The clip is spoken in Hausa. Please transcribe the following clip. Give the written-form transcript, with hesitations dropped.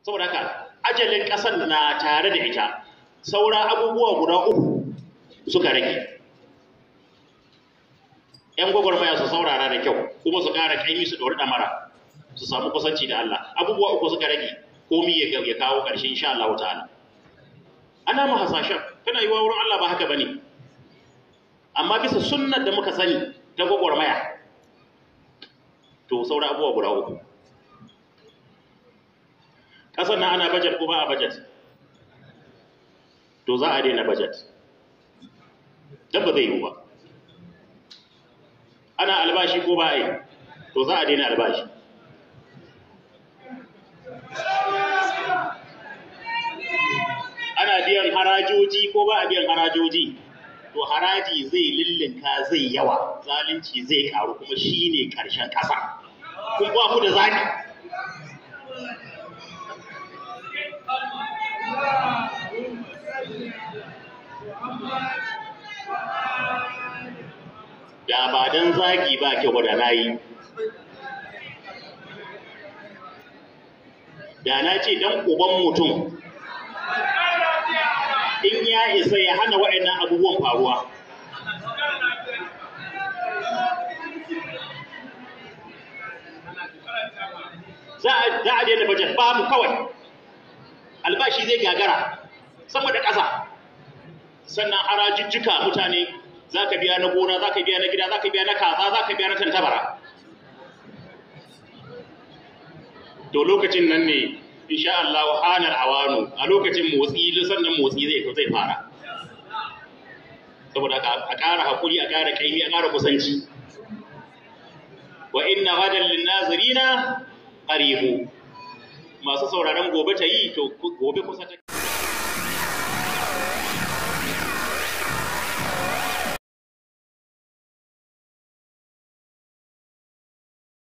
saboda haka ajalin ƙasar na tare da ita, saura abubuwa guda uku suka rage. ‘Yan gwagwarmaya su saurara da kyau kuma su ƙara ƙaimi su ɗori ɗamara su samu kusanci da Allah. Abubuwa uku suka rage komi ya kawo ƙarshe insha Allah ta'ala. Ana mu hasashen tana yi wa wurin Allah ba haka bane, amma bisa sunnar da muka sani ta gwagwarmaya to saura abubuwa guda uku. Ƙasar na ana budget ko ba a budget, to za a daina budget dan ba zai yiwu ba. Ana albashi ko ba a yi, to za a daina albashi. Ana biyan harajoji ko ba a biyan harajoji, to haraji zai lillinka zai yawa, zalunci zai karu kuma shine ƙarshen ƙasa. Kun ba ku da zaki. Da ba don zagi ba kyau da na yi, da na ce dan uban mutum in ya isa ya hana waɗannan abubuwan faruwa. Za a daina bajet babu kawai, albashi zai gagara sama da ƙasa, sannan harajijjika mutane za ka biya na gona, za ka biya na gida, za ka biya na kaza, za ka biya na tantabara. To lokacin nan ne insha Allah hanar awanu, a lokacin motsi sannan motsi zai fara. Saboda a ƙara hakuri, a ƙara kaimi, a ƙara kusanci. Wa inna gadan lin nazirina qaribu. Masu sauraron gobe ta yi, to gobe kusa ta